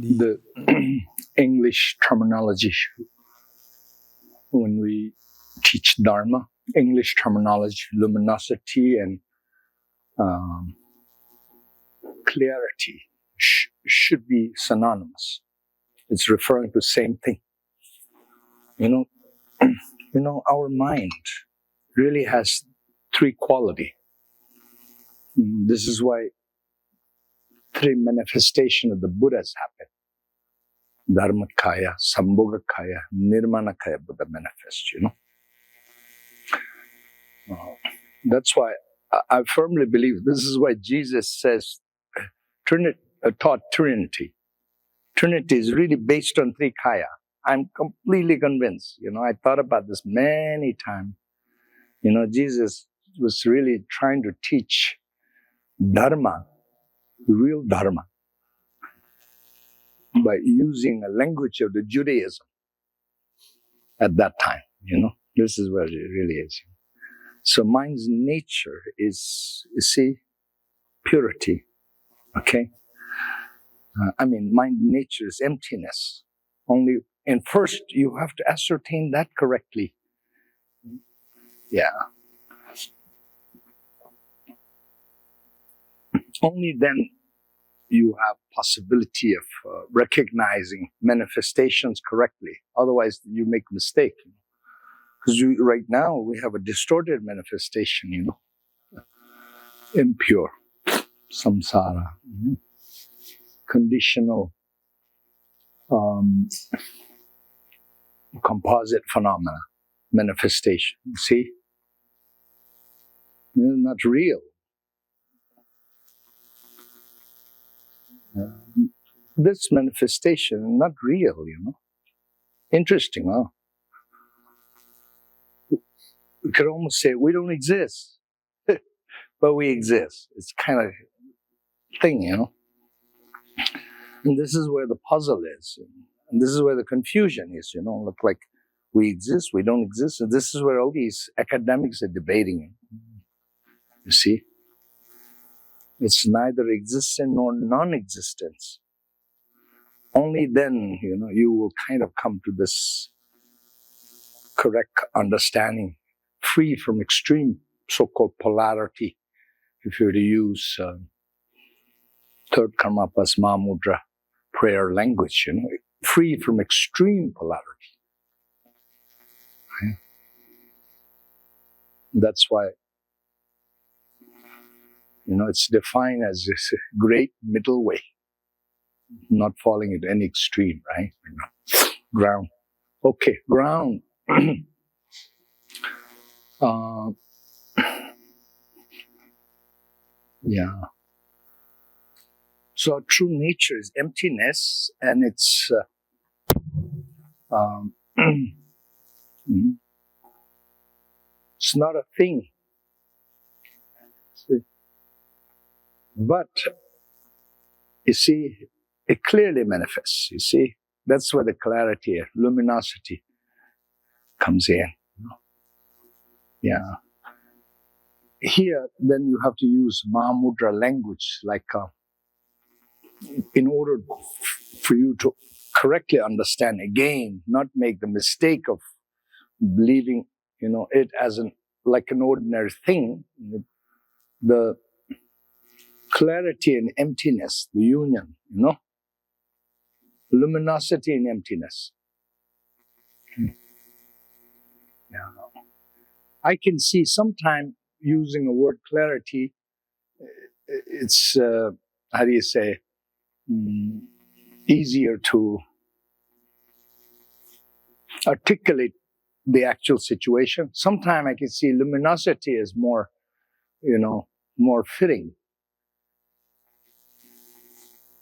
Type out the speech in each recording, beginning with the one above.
the English terminology when we teach Dharma, English terminology, luminosity and clarity should be synonymous. It's referring to the same thing. You know, our mind really has three qualities. This is why three manifestations of the Buddhas happen. Dharmakaya, Sambhogakaya, Nirmanakaya Buddha manifest, That's why I firmly believe, this is why Jesus says, taught Trinity. Trinity is really based on three kaya. I'm completely convinced. I thought about this many times. Jesus was really trying to teach Dharma, real Dharma, by using a language of the Judaism at that time. This is where it really is. So mind's nature is, you see, purity. Okay? Mind nature is emptiness. And first, you have to ascertain that correctly. Yeah. Only then you have possibility of recognizing manifestations correctly. Otherwise, you make mistake. Because right now, we have a distorted manifestation, Impure, samsara, conditional, composite phenomena, manifestation. See? It's not real. This manifestation is not real, Interesting, huh? We could almost say we don't exist, but we exist. It's kind of thing, And this is where the puzzle is. And this is where the confusion is, Look like we exist, we don't exist. And this is where all these academics are debating. You see? It's neither existent nor non-existence. Only then, you will kind of come to this correct understanding, free from extreme so-called polarity. If you were to use third Karmapa's Mahamudra prayer language, free from extreme polarity. Right? That's why, it's defined as this great middle way, not falling into any extreme, right? Ground. Okay, ground. Yeah. So our true nature is emptiness, and it's it's not a thing. But you see, it clearly manifests. You see, that's where the clarity, luminosity comes in. Yeah. Here, then you have to use Mahamudra language, like in order for you to correctly understand again, not make the mistake of believing, it as like an ordinary thing. The clarity and emptiness, the union, luminosity and emptiness. Yeah. I can see sometime using a word clarity, it's, easier to articulate the actual situation. Sometimes I can see luminosity is more, more fitting,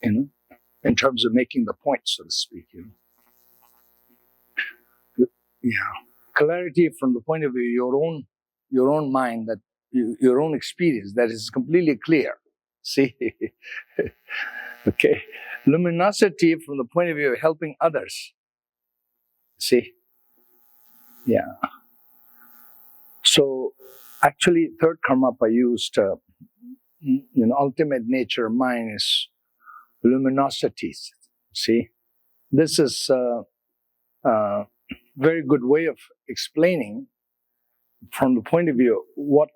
in terms of making the point, so to speak, Yeah. Clarity from the point of view, your own mind, that your own experience, that is completely clear. See? Okay. Luminosity from the point of view of helping others. See? Yeah. So, actually, third Karmapa used, ultimate nature of mind is luminosity. See, this is a very good way of explaining from the point of view what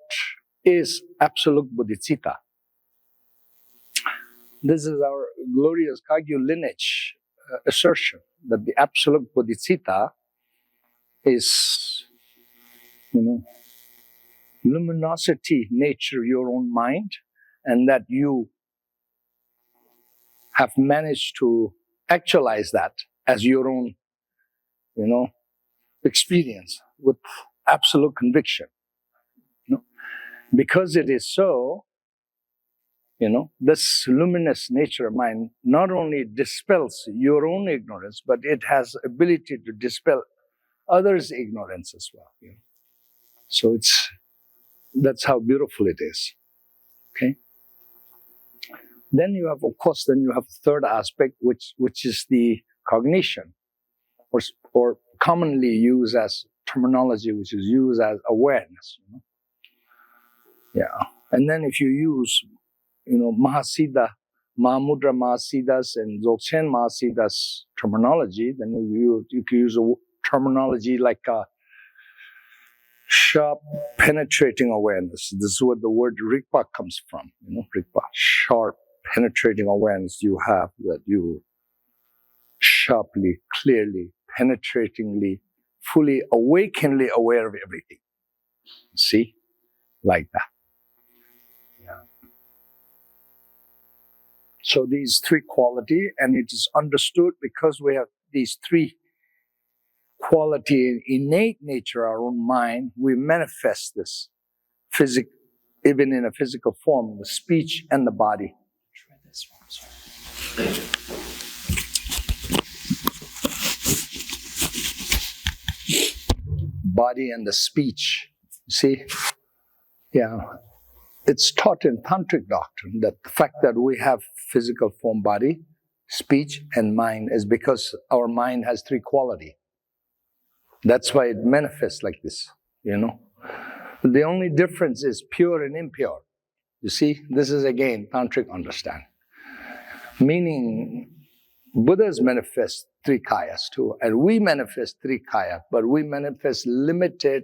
is absolute Bodhicitta. This is our glorious Kagyu lineage assertion that the absolute Bodhicitta is, luminosity, nature, your own mind, and that you have managed to actualize that as your own, experience with absolute conviction. Because it is so, this luminous nature of mind not only dispels your own ignorance, but it has ability to dispel others' ignorance as well. So that's how beautiful it is. Okay. Then you have, of course, the third aspect, which is the cognition, or commonly used as terminology, which is used as awareness. Yeah. And then if you use, Mahamudra Mahasiddha's and Dzogchen Mahasiddha's terminology, then you can use a terminology like sharp, penetrating awareness. This is where the word rigpa comes from. Rigpa, sharp, penetrating awareness you have, that you sharply, clearly, penetratingly, fully, awakenedly aware of everything. See? Like that. Yeah. So these three qualities, and it is understood because we have these three quality in innate nature, our own mind, we manifest this even in a physical form, the speech and the body. Try this one, sorry. Body and the speech. See? Yeah. It's taught in tantric doctrine that the fact that we have physical form, body, speech, and mind is because our mind has three qualities. That's why it manifests like this, The only difference is pure and impure. You see, this is again tantric understanding. Meaning, Buddhas manifest three kayas too, and we manifest three kaya, but we manifest limited,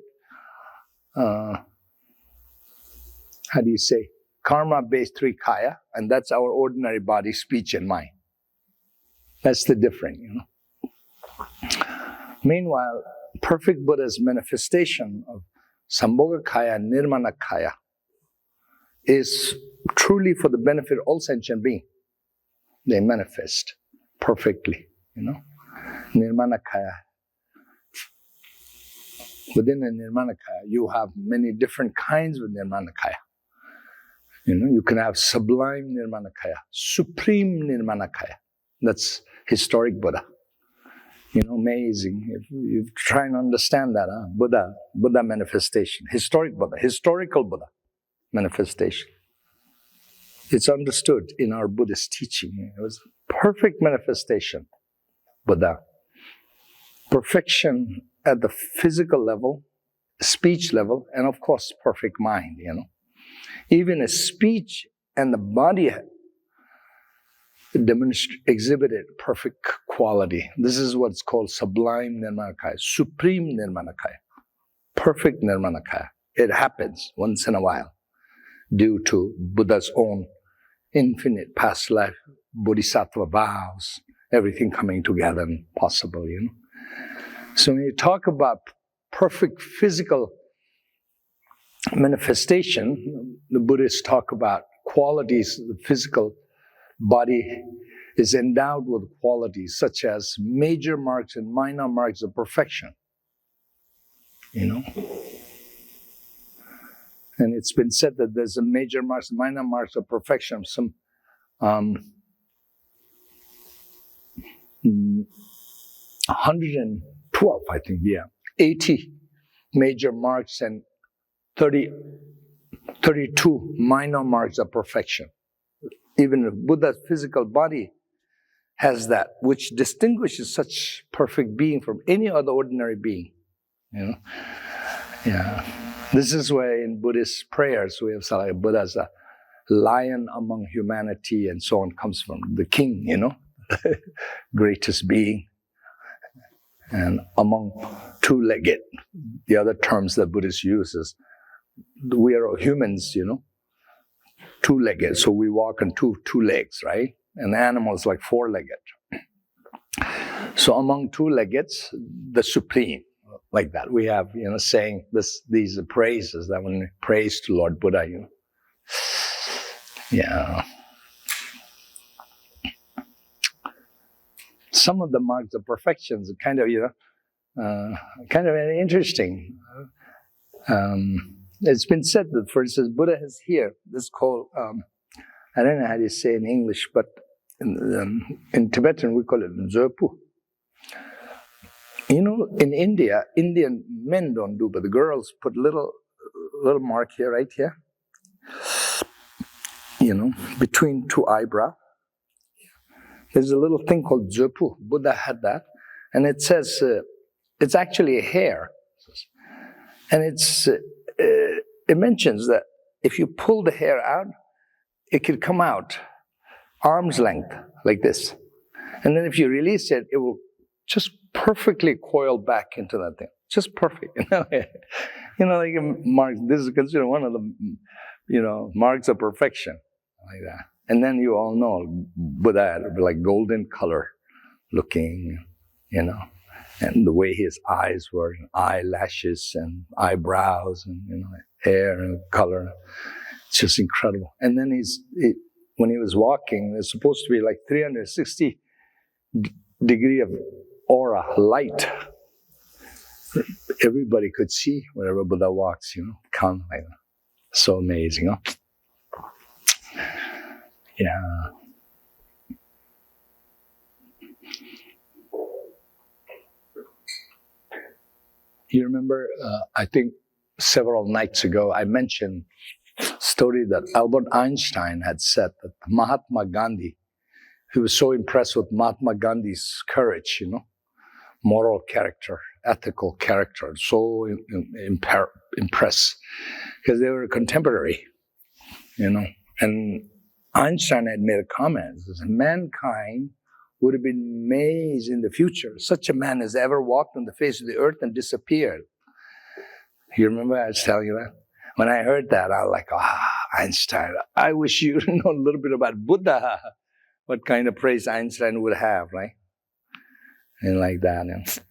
karma-based three kaya, and that's our ordinary body, speech, and mind. That's the difference, Meanwhile, perfect Buddha's manifestation of Sambhogakaya and Nirmanakaya is truly for the benefit of all sentient beings. They manifest perfectly, Nirmanakaya. Within the Nirmanakaya, you have many different kinds of Nirmanakaya. You can have sublime Nirmanakaya, supreme Nirmanakaya. That's historic Buddha. Amazing. If you try and understand that, Buddha manifestation, historical Buddha manifestation. It's understood in our Buddhist teaching. It was perfect manifestation, Buddha. Perfection at the physical level, speech level, and of course, perfect mind, Even a speech and the body exhibited perfect quality. This is what's called sublime Nirmanakaya, supreme Nirmanakaya, perfect Nirmanakaya. It happens once in a while due to Buddha's own infinite past life, bodhisattva vows, everything coming together and possible, So when you talk about perfect physical manifestation, the Buddhists talk about qualities, the physical body is endowed with qualities such as major marks and minor marks of perfection. And it's been said that there's a major marks and minor marks of perfection. Some 112, I think, 80 major marks and 32 minor marks of perfection. Even the Buddha's physical body has that, which distinguishes such perfect being from any other ordinary being. This is where in Buddhist prayers we have Buddha as a lion among humanity and so on, comes from the king, greatest being. And among two-legged, the other terms that Buddhists use is, we are humans, two-legged, so we walk on two legs, right? And animals like four-legged. So among two-leggeds, the supreme, like that. We have, saying these praises that when we praise to Lord Buddha, Yeah. Some of the marks of perfections are kind of very interesting. It's been said that, for instance, Buddha is here. This called, I don't know how you say in English, but in Tibetan we call it Zöpu. In India, Indian men don't do, but the girls put little mark here, right here. Between two eyebrows. There's a little thing called Zöpu. Buddha had that. And it says, it's actually a hair. And it mentions that if you pull the hair out, it could come out arm's length, like this. And then if you release it, it will just perfectly coil back into that thing. Just perfect. Like a mark. This is considered one of the, marks of perfection. Like that. And then you all know Buddha had like golden color looking, and the way his eyes were, and eyelashes and eyebrows and hair and color. It's just incredible. And then when he was walking, there's supposed to be like 360 degree of aura, light. Everybody could see wherever Buddha walks, come like that. So amazing, huh? Yeah. You remember, I think several nights ago, I mentioned a story that Albert Einstein had said that Mahatma Gandhi, he was so impressed with Mahatma Gandhi's courage, moral character, ethical character, so impressed, because they were contemporary, and Einstein had made a comment, that mankind would have been amazed in the future. Such a man has ever walked on the face of the earth and disappeared. You remember I was telling you that? When I heard that, I was like, Einstein, I wish you know a little bit about Buddha. What kind of praise Einstein would have, right? And like that.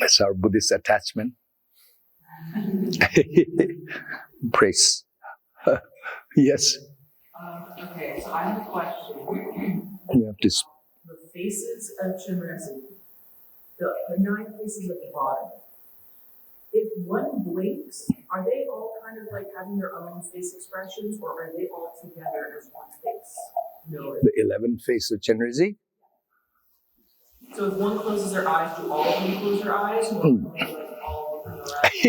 That's our Buddhist attachment. Praise. Yes. Okay, so I have a question. You have to. The faces of Chenrezig, the 9 faces at the bottom. If one blinks, are they all kind of like having their own face expressions, or are they all together as one face? No. The 11 faces of Chenrezig. So if one closes their eyes, do all of them close their eyes? Or like all open their eyes?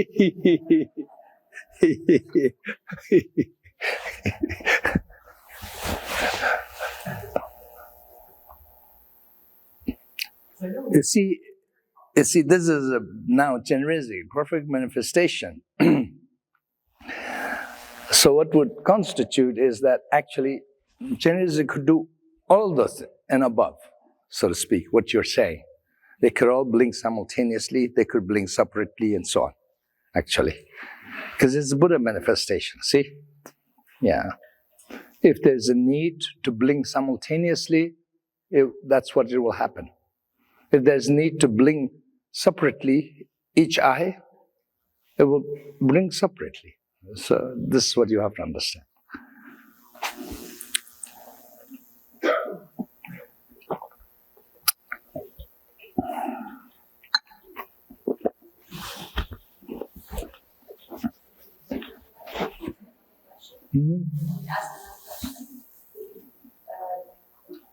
You see, this is now Chenrezig, perfect manifestation. So what would constitute is that actually Chenrezig could do all those and above, so to speak, what you're saying. They could all blink simultaneously, they could blink separately, and so on, actually. Because it's a Buddha manifestation, see? Yeah. If there's a need to blink simultaneously, that's what it will happen. If there's need to blink separately, each eye, it will blink separately. So this is what you have to understand. Mm-hmm.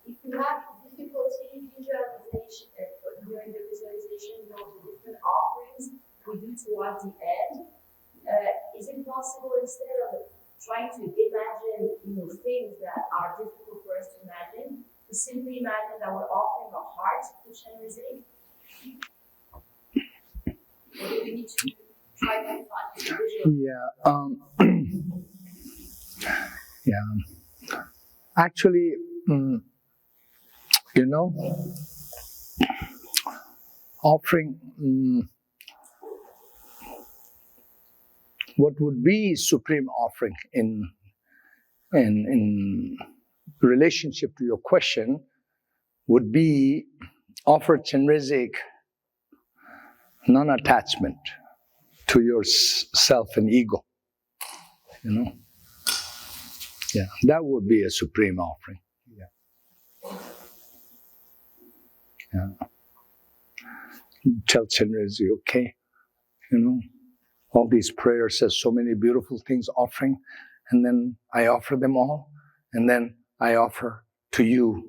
If you have difficulty during the visualization, the different offerings we do towards the end, is it possible, instead of trying to imagine things that are difficult for us to imagine, to simply imagine that we're offering a heart to Chenrezig? Or do we need to try to find the visual? Yeah. Yeah. Actually, you know, offering what would be supreme offering in relationship to your question would be offer Chenrezig non-attachment to your self and ego. You know, yeah, that would be a supreme offering. Yeah, yeah. Tell Chenrezig, okay, you know, all these prayers says so many beautiful things offering, and then I offer them all, and then I offer to you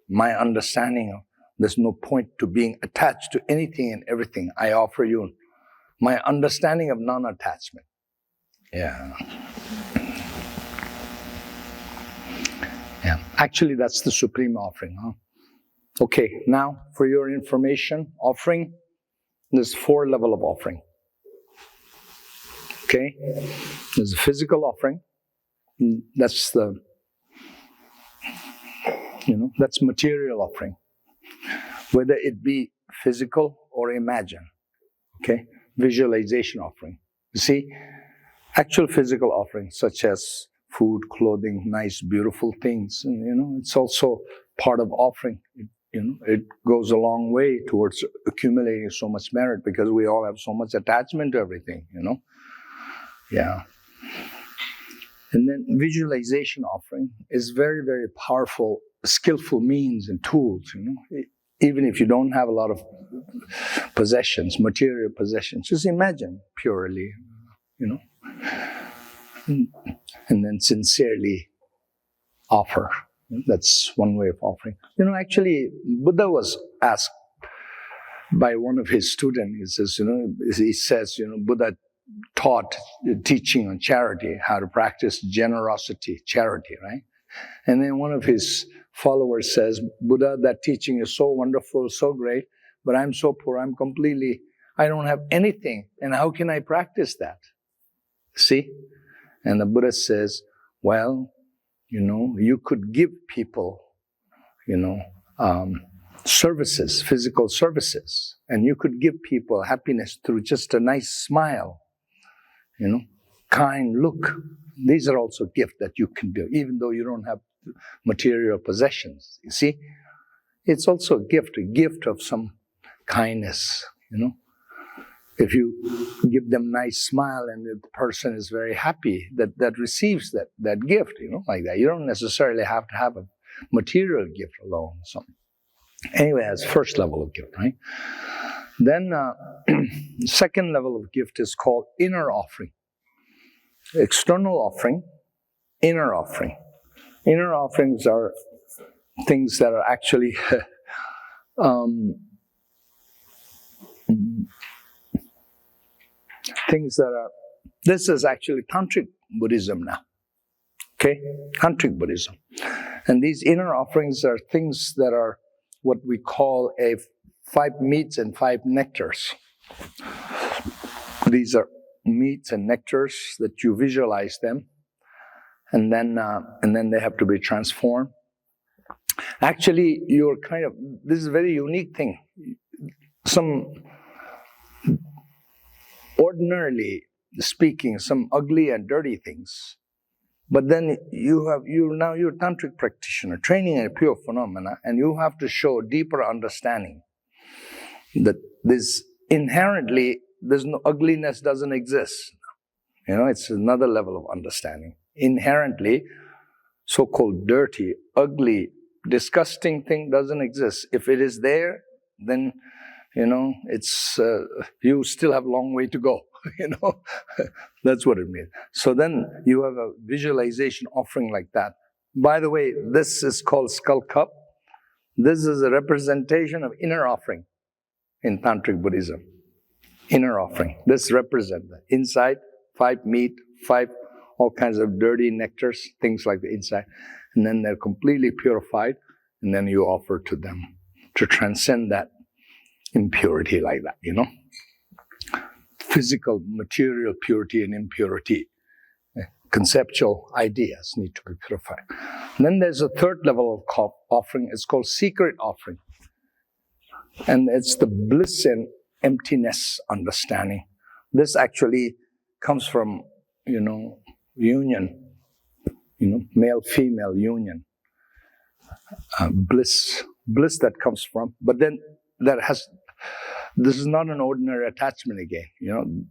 my understanding of there's no point to being attached to anything and everything. I offer you my understanding of non-attachment. Yeah. Yeah. Actually, that's the supreme offering, huh? Okay, now for your information, offering, there's 4 levels of offering. Okay? There's a physical offering. That's that's material offering. Whether it be physical or imagine. Okay? Visualization offering. You see, actual physical offerings such as food, clothing, nice, beautiful things, and, it's also part of offering. It goes a long way towards accumulating so much merit because we all have so much attachment to everything, Yeah. And then visualization offering is very, very powerful, skillful means and tools, Even if you don't have a lot of possessions, material possessions, just imagine purely, and then sincerely offer. That's one way of offering. Actually, Buddha was asked by one of his students. He says, Buddha taught teaching on charity, how to practice generosity, charity, right? And then one of his followers says, Buddha, that teaching is so wonderful, so great, but I'm so poor, I don't have anything, and how can I practice that? See? And the Buddha says, well, you could give people, services, physical services, and you could give people happiness through just a nice smile, kind look. These are also gifts that you can do, even though you don't have material possessions. You see, it's also a gift of some kindness. If you give them a nice smile and the person is very happy that receives that gift, like that. You don't necessarily have to have a material gift alone. So anyway, that's first level of gift, right? Then second level of gift is called inner offering. External offering, inner offering. Inner offerings are things that are actually this is actually Tantric Buddhism now. Okay? Tantric Buddhism. And these inner offerings are things that are what we call 5 meats and 5 nectars. These are meats and nectars that you visualize them, and then they have to be transformed. Actually, this is a very unique thing. Ordinarily speaking, some ugly and dirty things. But then you're a tantric practitioner, training in a pure phenomena, and you have to show deeper understanding that this inherently, there's no ugliness doesn't exist. It's another level of understanding. Inherently, so-called dirty, ugly, disgusting thing doesn't exist. If it is there, then it's you still have a long way to go. That's what it means. So then you have a visualization offering like that. By the way, this is called skull cup. This is a representation of inner offering in Tantric Buddhism. Inner offering. This represents the inside, 5 meat, 5 all kinds of dirty nectars, things like the inside. And then they're completely purified, and then you offer to them to transcend that impurity like that, Physical, material purity and impurity. conceptual ideas need to be purified. And then there's a third level of offering. It's called secret offering. And it's the bliss and emptiness understanding. This actually comes from, union, male-female union. Bliss that comes from, but then this is not an ordinary attachment again,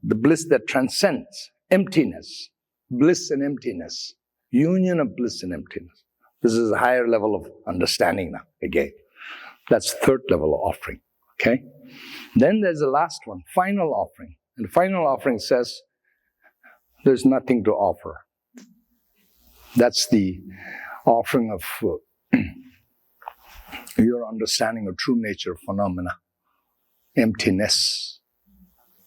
the bliss that transcends emptiness, bliss and emptiness, union of bliss and emptiness. This is a higher level of understanding now, again. That's third level of offering, okay? Then there's the last one, final offering. And the final offering says, there's nothing to offer. That's the offering of your understanding of true nature phenomena, emptiness.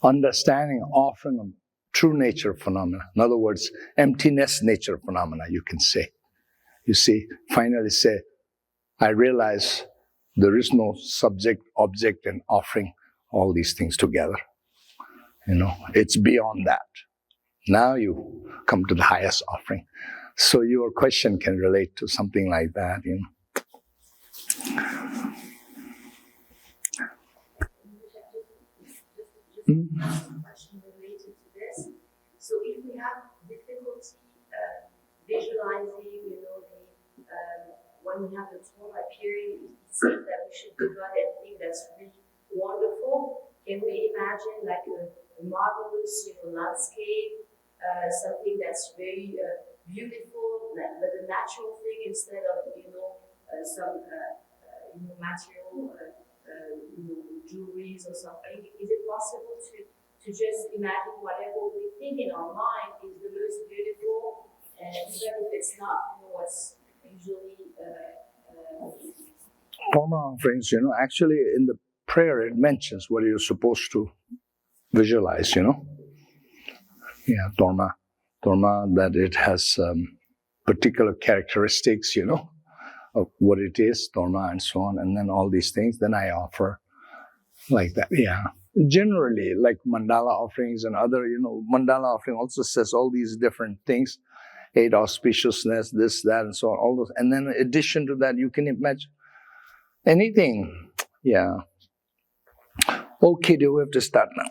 Understanding, offering of true nature phenomena. In other words, emptiness nature phenomena, you can say. You see, finally say, I realize there is no subject, object, and offering all these things together. It's beyond that. Now you come to the highest offering. So your question can relate to something like that, Question related to this. So if we have difficulty visualizing, when we have the Torah appearing, it seems that we should develop anything that's really wonderful. Can we imagine like a marvelous, landscape, something that's very beautiful, but a natural thing instead of, some material, jewelries or something? Is it possible to just imagine whatever we think in our mind is the most beautiful, and even if it's not, what's usually Formal offerings, actually in the prayer it mentions what you're supposed to visualize, Yeah, Dharma, that it has particular characteristics, of what it is, Dharma and so on, and then all these things, then I offer like that, yeah. Generally, like mandala offerings and other, mandala offering also says all these different things, 8 auspiciousness, this, that, and so on, all those. And then in addition to that, you can imagine anything, yeah. Okay, do we have to start now?